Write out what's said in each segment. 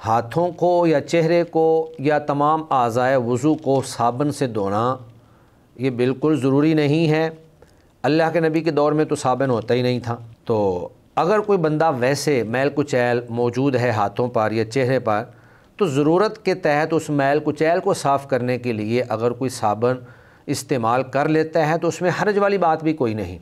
ہاتھوں کو یا چہرے کو یا تمام اعضائے وضو کو صابن سے دھونا یہ بالکل ضروری نہیں ہے۔ اللہ کے نبی کے دور میں تو صابن ہوتا ہی نہیں تھا، تو اگر کوئی بندہ ویسے میل کچیل موجود ہے ہاتھوں پر یا چہرے پر تو ضرورت کے تحت اس میل کچیل کو صاف کرنے کے لیے اگر کوئی صابن استعمال کر لیتا ہے تو اس میں حرج والی بات بھی کوئی نہیں۔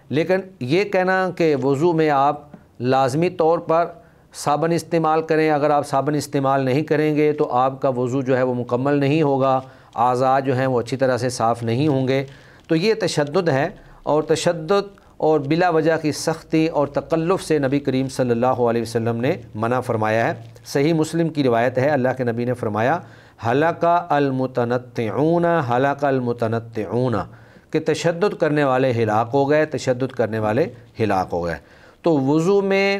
لیکن یہ کہنا کہ وضو میں آپ لازمی طور پر صابن استعمال کریں، اگر آپ صابن استعمال نہیں کریں گے تو آپ کا وضو جو ہے وہ مکمل نہیں ہوگا، اعضاء جو ہیں وہ اچھی طرح سے صاف نہیں ہوں گے، تو یہ تشدد ہے، اور تشدد اور بلا وجہ کی سختی اور تکلف سے نبی کریم صلی اللہ علیہ وسلم نے منع فرمایا ہے۔ صحیح مسلم کی روایت ہے، اللہ کے نبی نے فرمایا ہلک المتنطعون ہلک المتنطعون، کہ تشدد کرنے والے ہلاک ہو گئے، تشدد کرنے والے ہلاک ہو گئے۔ تو وضو میں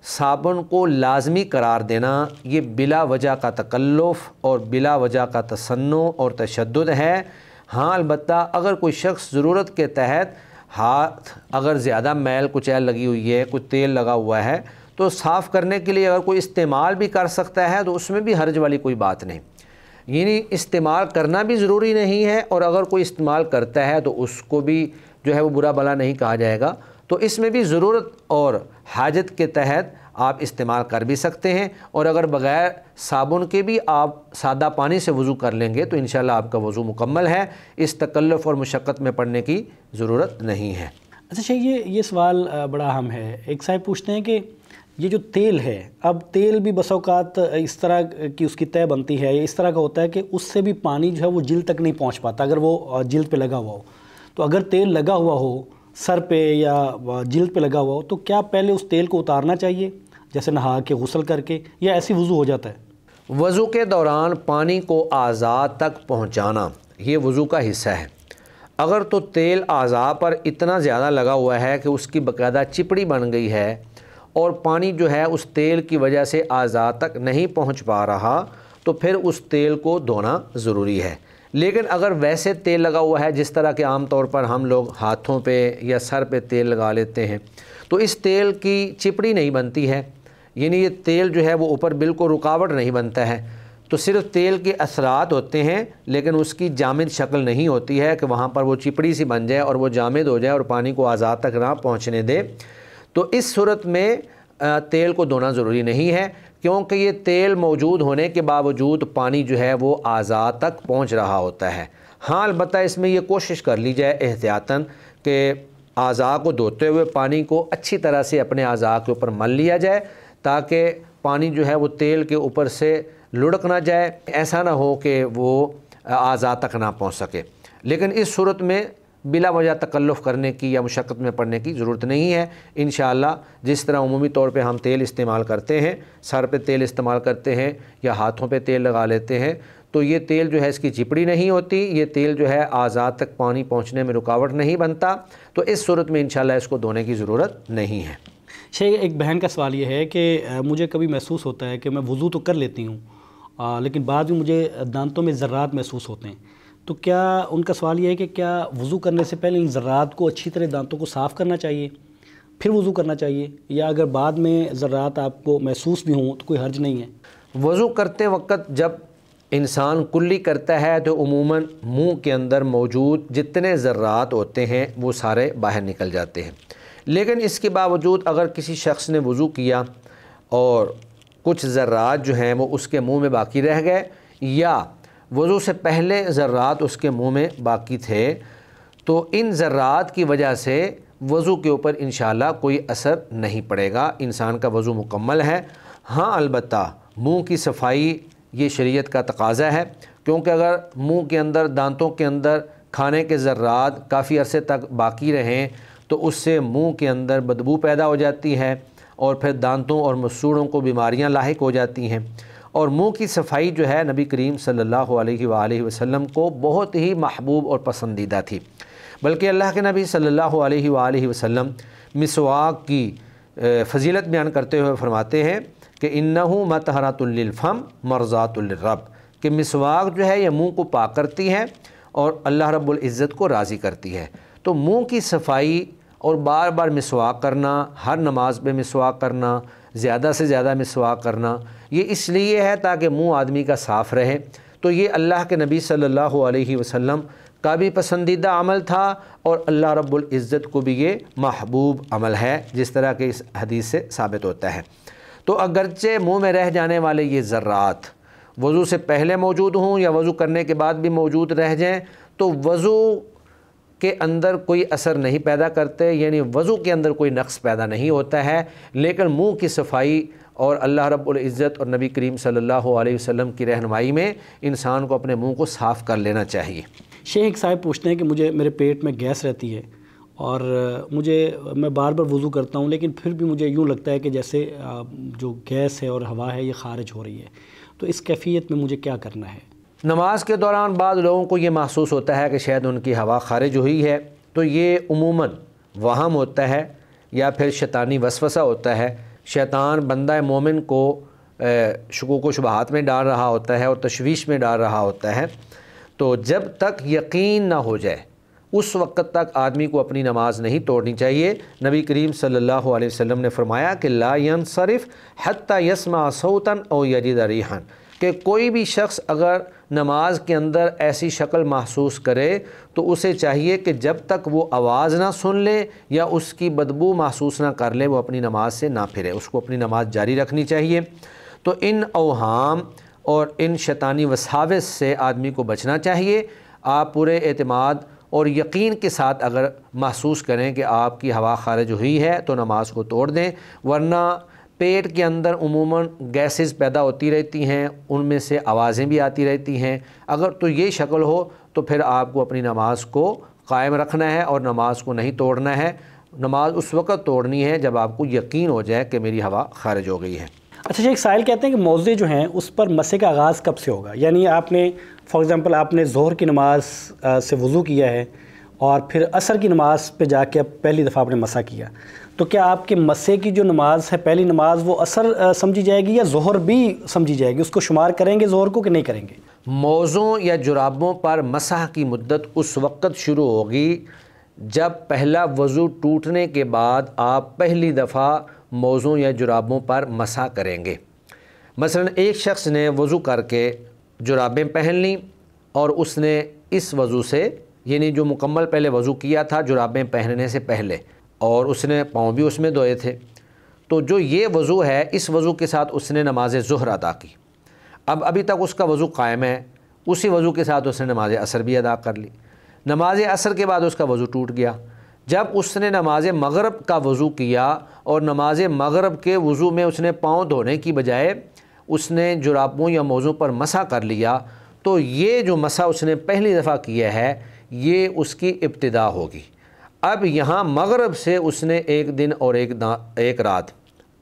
صابن کو لازمی قرار دینا یہ بلا وجہ کا تکلف اور بلا وجہ کا تصنع اور تشدد ہے۔ ہاں البتہ اگر کوئی شخص ضرورت کے تحت ہاتھ اگر زیادہ میل کچیل لگی ہوئی ہے، کوئی تیل لگا ہوا ہے، تو صاف کرنے کے لیے اگر کوئی استعمال بھی کر سکتا ہے تو اس میں بھی حرج والی کوئی بات نہیں، یعنی استعمال کرنا بھی ضروری نہیں ہے، اور اگر کوئی استعمال کرتا ہے تو اس کو بھی جو ہے وہ برا بھلا نہیں کہا جائے گا، تو اس میں بھی ضرورت اور حاجت کے تحت آپ استعمال کر بھی سکتے ہیں، اور اگر بغیر صابن کے بھی آپ سادہ پانی سے وضو کر لیں گے تو انشاءاللہ آپ کا وضو مکمل ہے، اس تکلف اور مشقت میں پڑنے کی ضرورت نہیں ہے۔ اچھا شیخ، یہ سوال بڑا اہم ہے۔ ایک صاحب پوچھتے ہیں کہ یہ جو تیل ہے، اب تیل بھی بس اوقات اس طرح کی اس کی طے بنتی ہے، اس طرح کا ہوتا ہے کہ اس سے بھی پانی جو ہے وہ جلد تک نہیں پہنچ پاتا اگر وہ جلد پہ لگا ہوا ہو۔ تو اگر تیل لگا ہوا ہو سر پہ یا جلد پہ لگا ہوا ہو تو کیا پہلے اس تیل کو اتارنا چاہیے جیسے نہا کے غسل کر کے، یا ایسی وضو ہو جاتا ہے؟ وضو کے دوران پانی کو اعضاء تک پہنچانا یہ وضو کا حصہ ہے۔ اگر تو تیل اعضاء پر اتنا زیادہ لگا ہوا ہے کہ اس کی باقاعدہ چپڑی بن گئی ہے اور پانی جو ہے اس تیل کی وجہ سے اعضاء تک نہیں پہنچ پا رہا تو پھر اس تیل کو دھونا ضروری ہے۔ لیکن اگر ویسے تیل لگا ہوا ہے جس طرح کہ عام طور پر ہم لوگ ہاتھوں پہ یا سر پہ تیل لگا لیتے ہیں تو اس تیل کی چپڑی نہیں بنتی ہے، یعنی یہ تیل جو ہے وہ اوپر بالکل رکاوٹ نہیں بنتا ہے، تو صرف تیل کے اثرات ہوتے ہیں لیکن اس کی جامد شکل نہیں ہوتی ہے کہ وہاں پر وہ چپڑی سی بن جائے اور وہ جامد ہو جائے اور پانی کو اعضاء تک نہ پہنچنے دے۔ تو اس صورت میں تیل کو دھونا ضروری نہیں ہے، کیونکہ یہ تیل موجود ہونے کے باوجود پانی جو ہے وہ اعضاء تک پہنچ رہا ہوتا ہے۔ ہاں البتہ اس میں یہ کوشش کر لی جائے احتیاطاً کہ اعضاء کو دھوتے ہوئے پانی کو اچھی طرح سے اپنے اعضاء کے اوپر مل لیا جائے تاکہ پانی جو ہے وہ تیل کے اوپر سے لڑک نہ جائے، ایسا نہ ہو کہ وہ اعضاء تک نہ پہنچ سکے۔ لیکن اس صورت میں بلا وجہ تکلف کرنے کی یا مشقت میں پڑنے کی ضرورت نہیں ہے۔ انشاءاللہ جس طرح عمومی طور پہ ہم تیل استعمال کرتے ہیں، سر پہ تیل استعمال کرتے ہیں یا ہاتھوں پہ تیل لگا لیتے ہیں، تو یہ تیل جو ہے اس کی چپڑی نہیں ہوتی، یہ تیل جو ہے اعضاء تک پانی پہنچنے میں رکاوٹ نہیں بنتا، تو اس صورت میں انشاءاللہ اس کو دھونے کی ضرورت نہیں ہے۔ شیخ، ایک بہن کا سوال یہ ہے کہ مجھے کبھی محسوس ہوتا ہے کہ میں وضو تو کر لیتی ہوں لیکن بعد میں مجھے دانتوں میں ذرات محسوس ہوتے ہیں، تو کیا ان کا سوال یہ ہے کہ کیا وضو کرنے سے پہلے ان ذرات کو اچھی طرح دانتوں کو صاف کرنا چاہیے پھر وضو کرنا چاہیے، یا اگر بعد میں ذرات آپ کو محسوس بھی ہوں تو کوئی حرج نہیں ہے؟ وضو کرتے وقت جب انسان کلی کرتا ہے تو عموماً منہ کے اندر موجود جتنے ذرات ہوتے ہیں وہ سارے باہر نکل جاتے ہیں، لیکن اس کے باوجود اگر کسی شخص نے وضو کیا اور کچھ ذرات جو ہیں وہ اس کے منہ میں باقی رہ گئے یا وضو سے پہلے ذرات اس کے منہ میں باقی تھے تو ان ذرات کی وجہ سے وضو کے اوپر انشاءاللہ کوئی اثر نہیں پڑے گا، انسان کا وضو مکمل ہے۔ ہاں البتہ منہ کی صفائی یہ شریعت کا تقاضا ہے، کیونکہ اگر منہ کے اندر دانتوں کے اندر کھانے کے ذرات کافی عرصے تک باقی رہیں تو اس سے منہ کے اندر بدبو پیدا ہو جاتی ہے اور پھر دانتوں اور مسوڑوں کو بیماریاں لاحق ہو جاتی ہیں، اور منہ کی صفائی جو ہے نبی کریم صلی اللہ علیہ وآلہ وسلم کو بہت ہی محبوب اور پسندیدہ تھی، بلکہ اللہ کے نبی صلی اللہ علیہ وآلہ وسلم مسواک کی فضیلت بیان کرتے ہوئے فرماتے ہیں کہ انہو مطہرۃ للفم مرضات للرب، کہ مسواک جو ہے یہ منہ کو پاک کرتی ہے اور اللہ رب العزت کو راضی کرتی ہے۔ تو منہ کی صفائی اور بار بار مسواک کرنا، ہر نماز پہ مسواک کرنا، زیادہ سے زیادہ مسواک کرنا، یہ اس لیے ہے تاکہ منہ آدمی کا صاف رہے۔ تو یہ اللہ کے نبی صلی اللہ علیہ وسلم کا بھی پسندیدہ عمل تھا اور اللہ رب العزت کو بھی یہ محبوب عمل ہے، جس طرح کہ اس حدیث سے ثابت ہوتا ہے۔ تو اگرچہ منہ میں رہ جانے والے یہ ذرات وضو سے پہلے موجود ہوں یا وضو کرنے کے بعد بھی موجود رہ جائیں تو وضو کے اندر کوئی اثر نہیں پیدا کرتے، یعنی وضو کے اندر کوئی نقص پیدا نہیں ہوتا ہے، لیکن منہ کی صفائی اور اللہ رب العزت اور نبی کریم صلی اللہ علیہ وسلم کی رہنمائی میں انسان کو اپنے منہ کو صاف کر لینا چاہیے۔ شیخ صاحب پوچھتے ہیں کہ میرے پیٹ میں گیس رہتی ہے اور میں بار بار وضو کرتا ہوں، لیکن پھر بھی مجھے یوں لگتا ہے کہ جیسے جو گیس ہے اور ہوا ہے یہ خارج ہو رہی ہے، تو اس کیفیت میں مجھے کیا کرنا ہے؟ نماز کے دوران بعض لوگوں کو یہ محسوس ہوتا ہے کہ شاید ان کی ہوا خارج ہوئی ہے، تو یہ عموماً وہم ہوتا ہے یا پھر شیطانی وسوسہ ہوتا ہے۔ شیطان بندہ مومن کو شکوک و شبہات میں ڈال رہا ہوتا ہے اور تشویش میں ڈال رہا ہوتا ہے۔ تو جب تک یقین نہ ہو جائے اس وقت تک آدمی کو اپنی نماز نہیں توڑنی چاہیے۔ نبی کریم صلی اللہ علیہ وسلم نے فرمایا کہ لا ینصرف حتی یسمع صوتا او یجد ریحا، کہ کوئی بھی شخص اگر نماز کے اندر ایسی شکل محسوس کرے تو اسے چاہیے کہ جب تک وہ آواز نہ سن لے یا اس کی بدبو محسوس نہ کر لے وہ اپنی نماز سے نہ پھرے، اس کو اپنی نماز جاری رکھنی چاہیے۔ تو ان اوہام اور ان شیطانی وساوس سے آدمی کو بچنا چاہیے۔ آپ پورے اعتماد اور یقین کے ساتھ اگر محسوس کریں کہ آپ کی ہوا خارج ہوئی ہے تو نماز کو توڑ دیں، ورنہ پیٹ کے اندر عموماً گیسز پیدا ہوتی رہتی ہیں، ان میں سے آوازیں بھی آتی رہتی ہیں۔ اگر تو یہ شکل ہو تو پھر آپ کو اپنی نماز کو قائم رکھنا ہے اور نماز کو نہیں توڑنا ہے۔ نماز اس وقت توڑنی ہے جب آپ کو یقین ہو جائے کہ میری ہوا خارج ہو گئی ہے۔ اچھا شیخ، سائل کہتے ہیں کہ موضع جو ہیں اس پر مسح کا آغاز کب سے ہوگا؟ یعنی آپ نے فار ایگزامپل آپ نے ظہر کی نماز سے وضو کیا ہے اور پھر عصر کی نماز پہ جا کے اب پہلی دفعہ آپ نے مسح کیا، تو کیا آپ کے مسح کی جو نماز ہے پہلی نماز وہ عصر سمجھی جائے گی یا ظہر بھی سمجھی جائے گی؟ اس کو شمار کریں گے ظہر کو کہ نہیں کریں گے؟ موزوں یا جرابوں پر مسح کی مدت اس وقت شروع ہوگی جب پہلا وضو ٹوٹنے کے بعد آپ پہلی دفعہ موزوں یا جرابوں پر مسح کریں گے۔ مثلا ایک شخص نے وضو کر کے جرابیں پہن لیں اور اس نے اس وضو سے، یعنی جو مکمل پہلے وضو کیا تھا جرابیں پہننے سے پہلے، اور اس نے پاؤں بھی اس میں دھوئے تھے، تو جو یہ وضو ہے اس وضو کے ساتھ اس نے نماز ظہر ادا کی۔ اب ابھی تک اس کا وضو قائم ہے، اسی وضو کے ساتھ اس نے نماز عصر بھی ادا کر لی۔ نماز عصر کے بعد اس کا وضو ٹوٹ گیا۔ جب اس نے نماز مغرب کا وضو کیا اور نماز مغرب کے وضو میں اس نے پاؤں دھونے کی بجائے اس نے جرابوں یا موزوں پر مسح کر لیا، تو یہ جو مسح اس نے پہلی دفعہ کیا ہے یہ اس کی ابتدا ہوگی۔ اب یہاں مغرب سے اس نے ایک دن اور ایک رات،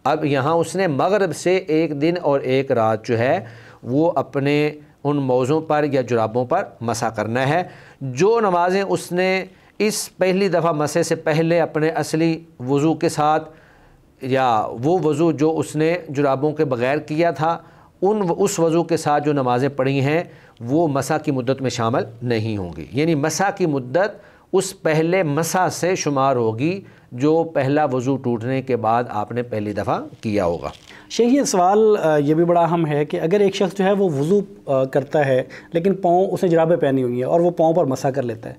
اب یہاں اس نے مغرب سے ایک دن اور ایک رات جو ہے وہ اپنے ان موزوں پر یا جرابوں پر مسح کرنا ہے۔ جو نمازیں اس نے اس پہلی دفعہ مسح سے پہلے اپنے اصلی وضو کے ساتھ یا وہ وضو جو اس نے جرابوں کے بغیر کیا تھا اس وضو کے ساتھ جو نمازیں پڑھی ہیں وہ مسح کی مدت میں شامل نہیں ہوں گی، یعنی مسح کی مدت اس پہلے مسح سے شمار ہوگی جو پہلا وضو ٹوٹنے کے بعد آپ نے پہلی دفعہ کیا ہوگا۔ شیخ یہ سوال یہ بھی بڑا اہم ہے کہ اگر ایک شخص جو ہے وہ وضو کرتا ہے لیکن پاؤں اس نے جرابیں پہنی ہوئی ہیں اور وہ پاؤں پر مسح کر لیتا ہے،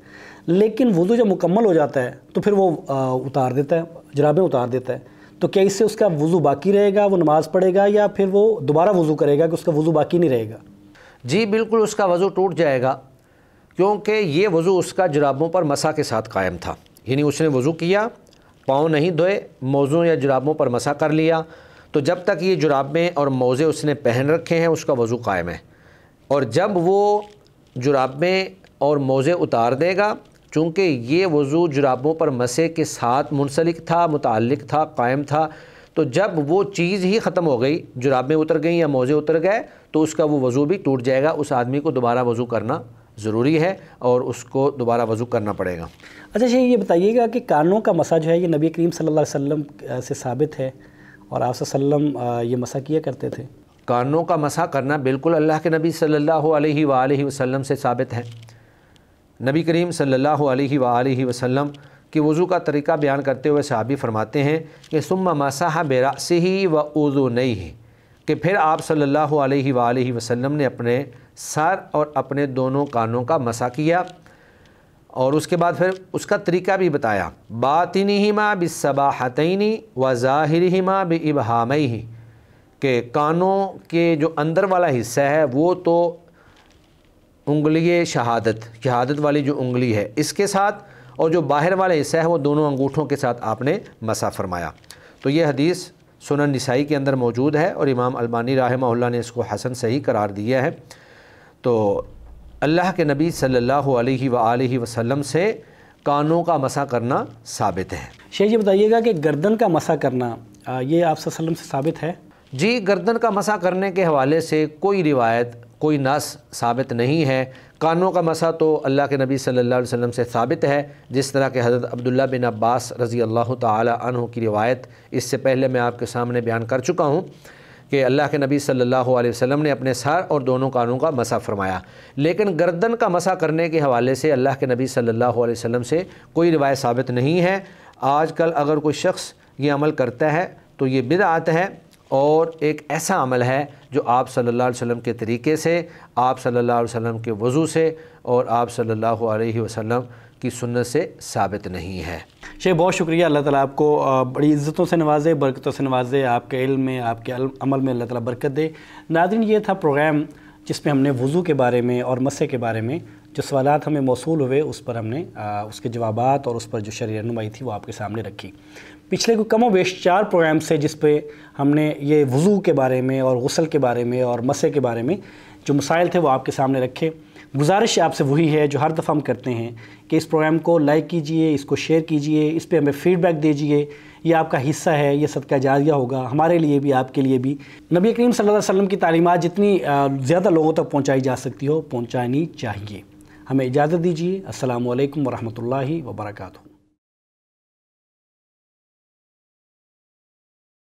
لیکن وضو جب مکمل ہو جاتا ہے تو پھر وہ اتار دیتا ہے، جرابیں اتار دیتا ہے، تو کیا اس سے اس کا وضو باقی رہے گا، وہ نماز پڑھے گا، یا پھر وہ دوبارہ وضو کرے گا کہ اس کا وضو باقی نہیں رہے گا؟ جی بالکل، اس کا وضو ٹوٹ جائے گا، کیونکہ یہ وضو اس کا جرابوں پر مسح کے ساتھ قائم تھا۔ یعنی اس نے وضو کیا، پاؤں نہیں دھوئے، موزوں یا جرابوں پر مسح کر لیا، تو جب تک یہ جرابیں اور موزے اس نے پہن رکھے ہیں اس کا وضو قائم ہے۔ اور جب وہ جرابیں اور موزے اتار دے گا، چونکہ یہ وضو جرابوں پر مسح کے ساتھ منسلک تھا، متعلق تھا، قائم تھا، تو جب وہ چیز ہی ختم ہو گئی، جرابیں اتر گئیں یا موزے اتر گئے، تو اس کا وہ وضو بھی ٹوٹ جائے گا۔ اس آدمی کو دوبارہ وضو کرنا ضروری ہے اور اس کو دوبارہ وضو کرنا پڑے گا۔ اچھا شیخ یہ بتائیے گا کہ کانوں کا مسح جو ہے یہ نبی کریم صلی اللہ علیہ وسلم سے ثابت ہے اور آپ صلی اللہ علیہ وسلم یہ مسح کیا کرتے تھے؟ کانوں کا مسح کرنا بالکل اللہ کے نبی صلی اللہ علیہ وآلہ وسلم سے ثابت ہے۔ نبی کریم صلی اللہ علیہ وآلہ وسلم کی وضو کا طریقہ بیان کرتے ہوئے صحابی فرماتے ہیں کہ ثم مسح برأسہ وأذنیہ، کہ پھر آپ صلی اللہ علیہ وآلہ وسلم نے اپنے سر اور اپنے دونوں کانوں کا مسح کیا، اور اس کے بعد پھر اس کا طریقہ بھی بتایا، باطنہما بالسباحتین و ظاہرہما بابہامہ، کہ کانوں کے جو اندر والا حصہ ہے وہ تو انگلی شہادت والی جو انگلی ہے اس کے ساتھ، اور جو باہر والا حصہ ہے وہ دونوں انگوٹھوں کے ساتھ آپ نے مسح فرمایا۔ تو یہ حدیث سنن نسائی کے اندر موجود ہے، اور امام البانی رحمہ اللہ نے اس کو حسن صحیح قرار دیا ہے۔ تو اللہ کے نبی صلی اللہ علیہ وآلہ وسلم سے کانوں کا مسح کرنا ثابت ہے۔ شیخ یہ بتائیے گا کہ گردن کا مسح کرنا یہ آپ صلی اللہ علیہ وسلم سے ثابت ہے؟ جی، گردن کا مسح کرنے کے حوالے سے کوئی روایت، کوئی نص ثابت نہیں ہے۔ کانوں کا مسح تو اللہ کے نبی صلی اللہ علیہ وسلم سے ثابت ہے، جس طرح کہ حضرت عبداللہ بن عباس رضی اللہ تعالی عنہ کی روایت اس سے پہلے میں آپ کے سامنے بیان کر چکا ہوں کہ اللہ کے نبی صلی اللہ علیہ وسلم نے اپنے سر اور دونوں کانوں کا مسح فرمایا۔ لیکن گردن کا مسح کرنے کے حوالے سے اللہ کے نبی صلی اللہ علیہ وسلم سے کوئی روایت ثابت نہیں ہے۔ آج کل اگر کوئی شخص یہ عمل کرتا ہے تو یہ بدعت ہے، اور ایک ایسا عمل ہے جو آپ صلی اللہ علیہ وسلم کے طریقے سے، آپ صلی اللہ علیہ وسلم کے وضو سے اور آپ صلی اللہ علیہ وسلم کی سنت سے ثابت نہیں ہے۔ شیخ بہت شکریہ، اللہ تعالیٰ آپ کو بڑی عزتوں سے نوازے، برکتوں سے نوازے، آپ کے علم میں، آپ کے عمل میں اللہ تعالیٰ برکت دے۔ ناظرین، یہ تھا پروگرام جس میں ہم نے وضو کے بارے میں اور مسح کے بارے میں جو سوالات ہمیں موصول ہوئے اس پر ہم نے اس کے جوابات اور اس پر جو شرعی رہنمائی تھی وہ آپ کے سامنے رکھی۔ پچھلے کو کم و بیش 4 پروگرام سے جس پہ ہم نے یہ وضو کے بارے میں اور غسل کے بارے میں اور مسح کے بارے میں جو مسائل تھے وہ آپ کے سامنے رکھے۔ گزارش آپ سے وہی ہے جو ہر دفعہ ہم کرتے ہیں کہ اس پروگرام کو لائک کیجئے، اس کو شیئر کیجئے، اس پہ ہمیں فیڈ بیک دیجئے۔ یہ آپ کا حصہ ہے، یہ صدقہ جاریہ ہوگا ہمارے لیے بھی، آپ کے لیے بھی۔ نبی کریم صلی اللہ علیہ وسلم کی تعلیمات جتنی زیادہ لوگوں تک پہنچائی جا سکتی ہو پہنچانی چاہیے۔ ہمیں اجازت دیجیے۔ السلام علیکم ورحمۃ اللہ وبرکاتہ۔